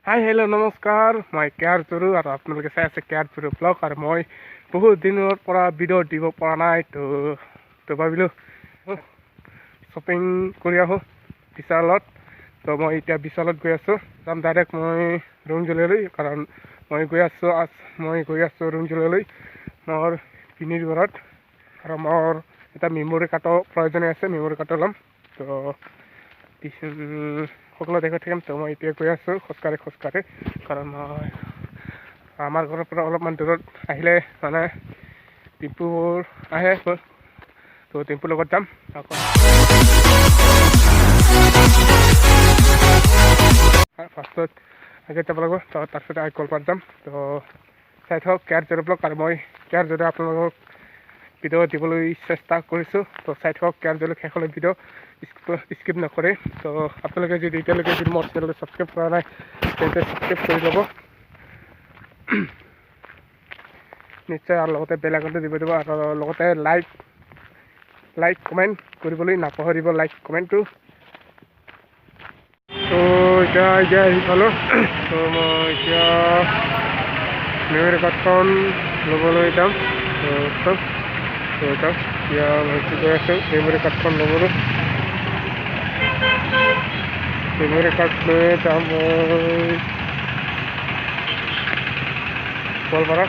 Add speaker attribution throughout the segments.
Speaker 1: Hi hello' নমস্কাৰ, মই care চৰু আৰু আপোনালোকে চাই আছে কেয়াৰ চৰু ব্লগ। আৰু মই বহুত দিনৰ পৰা ভিডিঅ' দিব পৰা নাই, তো ভাবিলোঁ শ্বপিং কৰি আহোঁ বিশালত। তো মই এতিয়া বিশালত গৈ আছোঁ, যাম ডাইৰেক্ট মই ৰুণজুলিলৈ, কাৰণ মই গৈ আছোঁ ৰুণজুলিলৈ মোৰ পিনিৰ ঘৰত। আৰু মোৰ এটা মেমৰি কাৰ্ডৰ প্ৰয়োজন আছে, মেমৰি কাৰ্ডটো ল'ম। তো সকলো দেখাই থাকিম। তো মই এতিয়া গৈ আছোঁ খোজকাঢ়ি, কাৰণ মই আমাৰ ঘৰৰ পৰা অলপমান দূৰত আহিলে মানে টিম্পুবোৰ আহে, তো টিম্পুৰ লগত যাম। ফাৰ্ষ্টত আগে যাব লাগিব, তো তাৰপিছতে কলপাত যাম। তো চাই থাকক কেয়াৰ জেৰ ব্লগ। আৰু মই কেয়াৰ জেৰে আপোনালোকক ভিডিঅ' দিবলৈ চেষ্টা কৰিছোঁ। তো চাই থাকক কেয়াৰ জেৰ শেষলৈ ভিডিঅ' স্কিপ নকৰে। তো আপোনালোকে যদি এতিয়ালৈকে মোৰ চেনেলটো ছাবস্ক্ৰাইব কৰা নাই তেন্তে ছাবস্ক্ৰাইব কৰি ল'ব নিশ্চয়, আৰু লগতে বেল আইকনটো দিব আৰু লগতে লাইক কমেণ্ট কৰিবলৈ নাপাহৰিব, লাইক কমেণ্টটো। তো এতিয়া আহি পালোঁ। তো মই এতিয়া মেমৰি কাৰ্ডখন ল'বলৈ যাম। এতিয়া মই গৈ আছোঁ মেমৰি কাৰ্ডখন ল'বলৈ। মেমৰি কাৰ্ড লৈ যাম মই গোৱালপাৰা।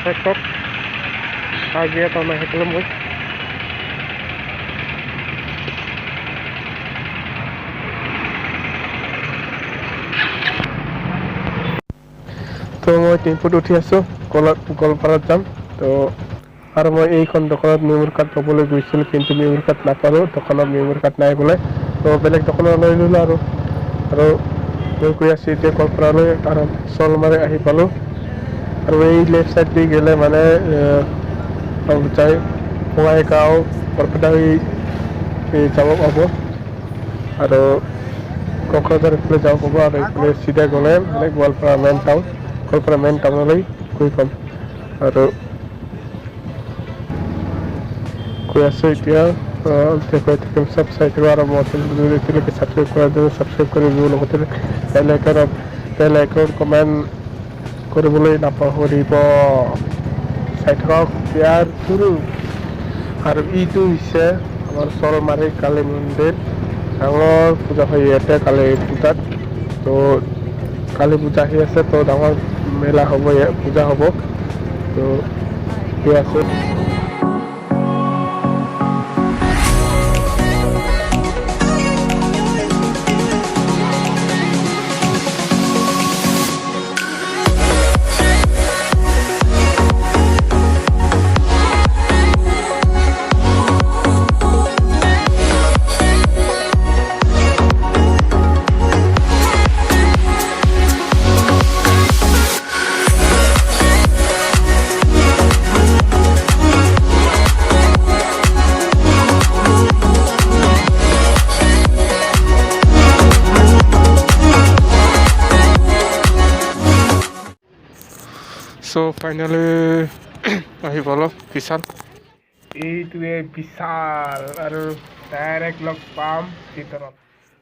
Speaker 1: চাওক আগিয়ে তাৰমানে সেইফালে মই তো মই টেম্পুত উঠি আছোঁ, গোৱালপাৰাত যাম। তো আৰু মই এইখন দোকানত মেমৰি কাৰ্ড ল'বলৈ গৈছিলোঁ, কিন্তু মেমৰি কাৰ্ড নাপালোঁ, দোকানত মেমৰি কাৰ্ড নাই বোলে। তো বেলেগ দোকানত লৈ ল'লোঁ আৰু মই গৈ আছোঁ এতিয়া গোৱালপাৰালৈ, কাৰণ শ'লমাৰী আহি পালোঁ। আৰু এই লেফ্ট চাইড দি গ'লে মানে যাই বঙাইগাঁও বৰপেটা হৈ যাব পাব, আৰু কোকৰাঝাৰ এইফালে যাব পাব। আৰু এইফালে চিধা গ'লে মানে গোৱালপাৰা মেইন টাউনলৈ গৈ পাম। আৰু গৈ আছোঁ এতিয়া, দেখুৱাই থাকিম, চব চাই থাকিব। আৰু মোৰ চেনেলটো যদি এতিয়ালৈকে ছাবস্ক্ৰাইব কৰা নাই ছাবস্ক্ৰাইব কৰি দিব, লগতে বেল আইকন কমেণ্ট কৰিবলৈ নাপাহৰিব। চাই থাকক কেয়াৰ চৰু। আৰু ইটো হৈছে আমাৰ শ'লমাৰী কালী মন্দিৰ, ডাঙৰ পূজা হয় ইয়াতে কালী পূজাত। তো কালী পূজা আহি আছে, তো ডাঙৰ মেলা হ'ব, পূজা হ'ব। তো গৈ আছোঁ। চ' ফাইনেলি আহি পালোঁ বিশাল। এইটোৱে বিশাল, আৰু ডাইৰেক্ট লগ পাম ভিতৰত।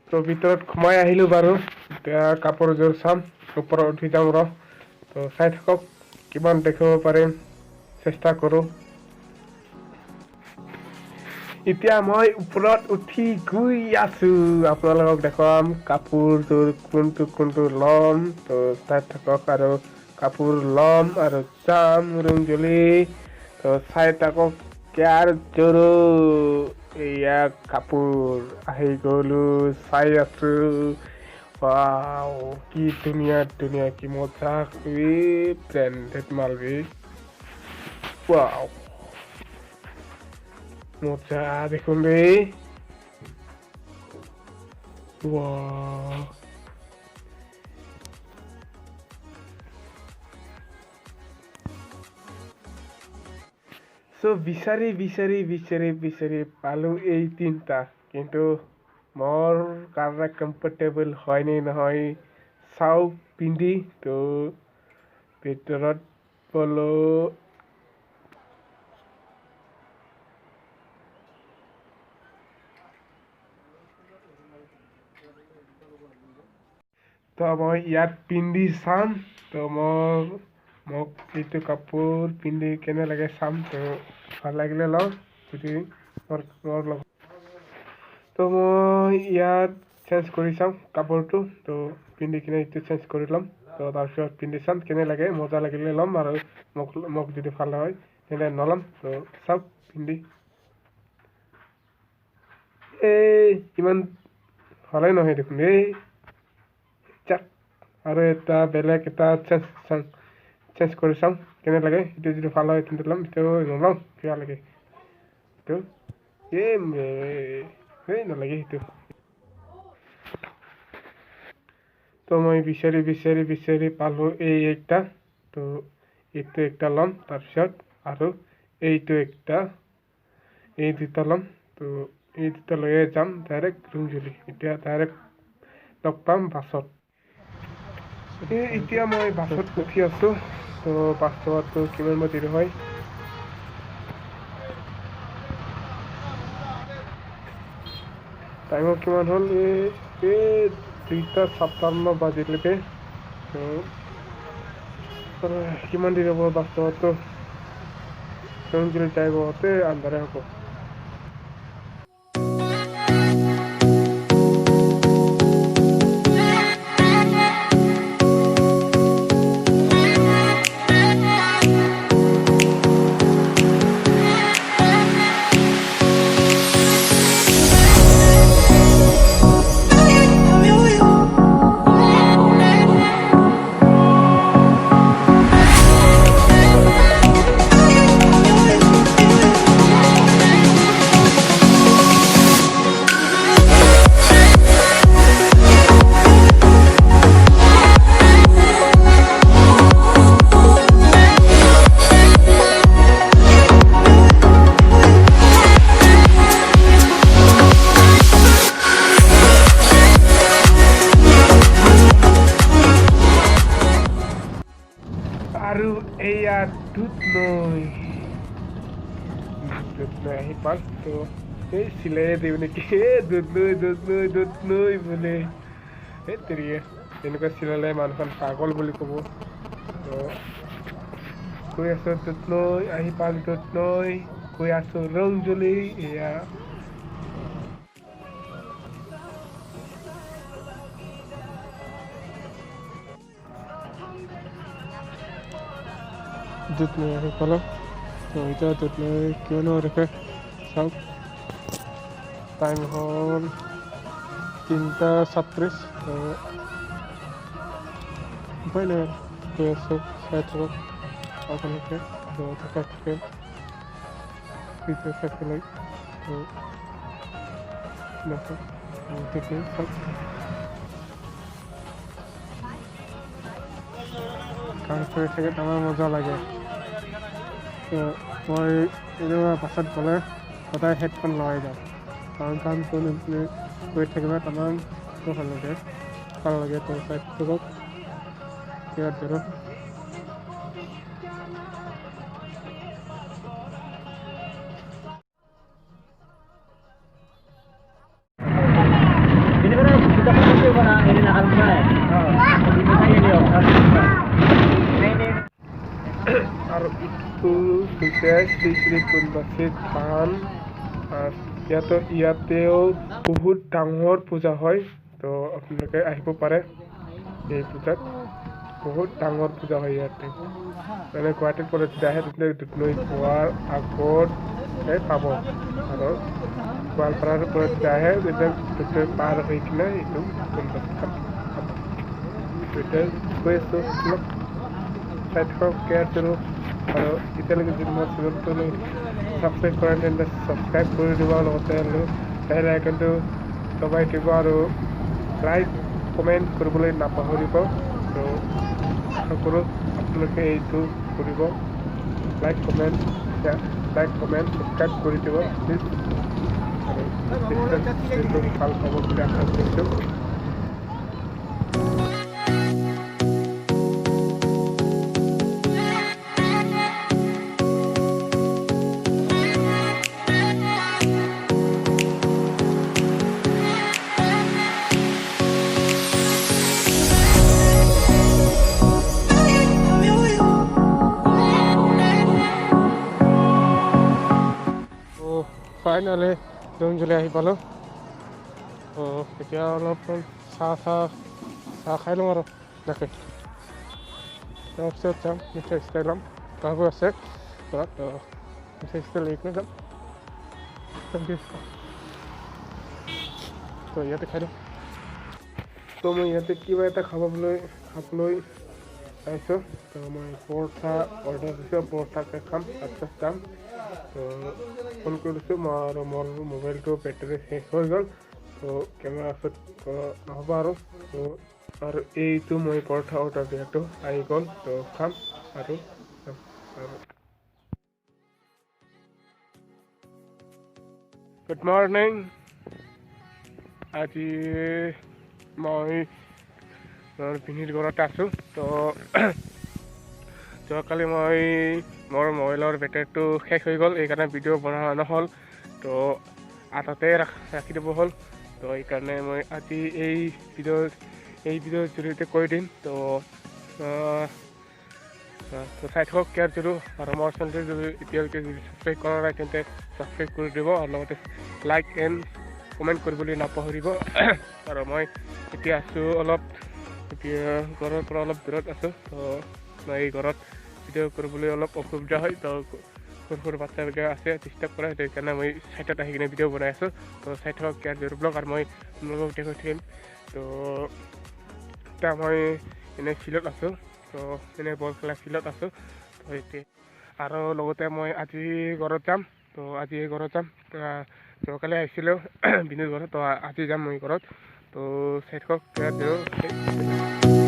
Speaker 1: তো ভিতৰত সোমাই আহিলোঁ বাৰু। এতিয়া কাপোৰযোৰ চাম, ওপৰত উঠি যাম ৰ। তো চাই থাকক কিমান দেখিব পাৰিম, চেষ্টা কৰোঁ। এতিয়া মই ওপৰত উঠি গৈ আছোঁ, আপোনালোকক দেখুৱাম কাপোৰযোৰ কোনটো ল'ম। তো চাই থাকক, আৰু কাপোৰ ল'ম আৰু যাম ৰুণজুলি। তো চাই থাকক কেয়াৰ চৰু। এয়া কাপোৰ আহি গ'লোঁ, চাই আছোঁ। ৱাও, কি ধুনীয়া কি মজা ব্ৰেণ্ডেড মাল বে। ৱাও, মজা দেখোন বে। ৱাও, চ' বিচাৰি পালোঁ এই তিনিটা, কিন্তু মোৰ কাৰণে কমফৰ্টেবল হয় নে নহয় চাওঁ পিন্ধি। তো ভিতৰত পলো তো মই ইয়াত পিন্ধি চাম তো মোক এইটো কাপোৰ পিন্ধি কেনে লাগে চাম তো ভাল লাগিলে লওঁ যদি মোৰ লগত তো মই ইয়াত চেঞ্জ কৰি চাম কাপোৰটো তো পিন্ধি কিনে এইটো চেঞ্জ কৰি ল'ম তো তাৰপিছত পিন্ধি চাম কেনে লাগে মজা লাগিলে ল'ম আৰু মোক যদি ভাল হয় তেন্তে নল'ম তো চাওক পিন্ধি ইমান ভালেই নহয় দেখোন যাক আৰু এটা বেলেগ এটা চেঞ্জ কৰি চাম কেনে লাগে এইটো যদি ভাল হয় তেন্তে ল'ম এইটো নল'ম বেয়া লাগে এইটো নালাগে সেইটো তো মই বিচাৰি পালোঁ এইটা তো এইটো একটা ল'ম তাৰপিছত আৰু এইটো একটা এই দুটা ল'ম তো এই দুটা লৈয়ে যাম ডাইৰেক্ট ৰুংজুলি এতিয়া ডাইৰেক্ট লগ পাম বাছত এতিয়া মই বাছত উঠি আছোঁ তো বাছ যোৱাটো কিমান মান দেৰি হয় টাইমত কিমান হ'ল এই 2:57 বাজিলৈকে কিমান দেৰি হ'ব বাছ যোৱাটো ৰুংজুলি যাই পাওঁতে আন্ধাৰে হ'ব আৰু এয়া দুধ নৈ আহি পাল তো এই চিলাই দিওঁ নেকি দুধ নৈ বোলে এই তেৰিয়ে তেনেকুৱা চিলালে মানুহখন পাগল বুলি ক'ব তো কৈ আছোঁ দুধ নৈ আহি পাল দুধ নৈ কৈ আছোঁ ৰুংজুলি এয়া দুধ নৈ আহি পালোঁ তো এতিয়া দুধ নৈ কিয়নো দেখে চাওক টাইম হ'ল 3:37 তো উপায় নাই গৈ আছোঁ চাই থাকক আপোনালোকে তো থাকে ভিডিঅ' চাই তো দেখি চাওক কাম কৰি থাকে আমাৰ মজা লাগে তো মই এইটো পাছত গ'লে সদায় হেডফোন লগাই যাওঁ কাৰণ কাম কৰি থাকিলে তামান ভাল লাগে তো চাই থাকক ইয়াত ধৰক আৰু ইটো হৈছে শ্ৰী শ্ৰী ফুলবাচী থান ইয়াতেও বহুত ডাঙৰ পূজা হয় তো আপোনালোকে আহিব পাৰে এই পূজাত বহুত ডাঙৰ পূজা হয় ইয়াতে মানে গুৱাহাটীৰ পৰা যদি আহে তেতিয়া দুধ নৈ পোৱাৰ আগত পাব আৰু গোৱালপাৰাৰ পৰা যদি আহে তেতিয়া দুধ নৈ পাৰ হৈ কিনে এইটো ফুলবাচী থান পাব এতিয়া কৈ আছোঁ অলপ চাই থাকক কেয়াৰ কৰোঁ আৰু এতিয়ালৈকে যদি মোৰ চেনেলটো ছাবস্ক্ৰাইব কৰে তেন্তে ছাবস্ক্ৰাইব কৰি দিব লগতে বেল আইকনটো দবাই দিব আৰু লাইক কমেণ্ট কৰিবলৈ নাপাহৰিব তো আশা কৰোঁ আপোনালোকে এইটো কৰিব লাইক কমেণ্ট ছাবস্ক্ৰাইব কৰি দিব প্লিজ আৰু ভাল পাব বুলি আশা কৰিছোঁ ফাইনেলি জুনজুলি আহি পালোঁ। তো এতিয়া অলপ চাহ খাই লওঁ আৰু তাকে তাৰপিছত যাম মিঠাই চিঠাই ল'ম। গাঁওবোৰ আছে ঘৰত, তো মিঠাই চিঠাই লৈ কিনে যাম। তো ইয়াতে খাই দিম। তো মই ইয়াতে কিবা এটা খাবলৈ আহিছোঁ। তো মই পৰঠা অৰ্ডাৰ দিছোঁ, পৰঠাকে খাম, তাৰপিছত যাম। তো ফোন কৰিছোঁ মই আৰু মোৰ মোবাইলটো বেটাৰী শেষ হৈ গ'ল। তো কেমেৰা শ্বুট নহ'ব আৰু এইটো মই পৰঠা অৰ্ডাৰ দিয়াটো আহি গ'ল। তো খাম আৰু গুড মৰ্ণিং। আজি মই পিন্ধিৰ ঘৰতে আছোঁ। তো যোৱাকালি মই মোৰ মোবাইলৰ বেটাৰীটো শেষ হৈ গ'ল, এইকাৰণে ভিডিঅ' বনোৱা নহ'ল। তো আধাতে ৰাখি দিব হ'ল। তো এইকাৰণে মই আজি এই ভিডিঅ'ৰ জৰিয়তে কৈ দিম। তো চাই থাকক কেয়াৰ জৰুৰ, আৰু মোৰ চেনেলটো যদি এতিয়ালৈকে ছাবস্ক্ৰাইব কৰা নাই তেন্তে ছাবস্ক্ৰাইব কৰি দিব, আৰু লগতে লাইক এণ্ড কমেণ্ট কৰিবলৈ নাপাহৰিব। আৰু মই এতিয়া আছোঁ ঘৰৰ পৰা অলপ দূৰত আছোঁ। তো মই এই ঘৰত ভিডিঅ' কৰিবলৈ অলপ অসুবিধা হয়। তো সৰু বাচ্চাবিলাক আছে, ডিষ্টাৰ্ব কৰে, সেইকাৰণে মই ছাইডত আহি কিনে ভিডিঅ' বনাই আছোঁ। তো চাই থাকক কেয়াৰ জৰুৰ ব্লগ, আৰু মই আপোনালোকক এতিয়া কৈ থাকিম। তো এতিয়া মই এনেই ফিল্ডত আছোঁ। তো এনেই বল খেলা ফিল্ডত আছোঁ। তো এতিয়া আৰু লগতে মই আজি ঘৰত যাম। তো আজি ঘৰত যাম। যোৱাকালি আহিছিলোঁ বিনুৰ ঘৰত, তো আজি যাম মই ঘৰত। তো চাই থাকক কেয়াৰ জৰুৰ।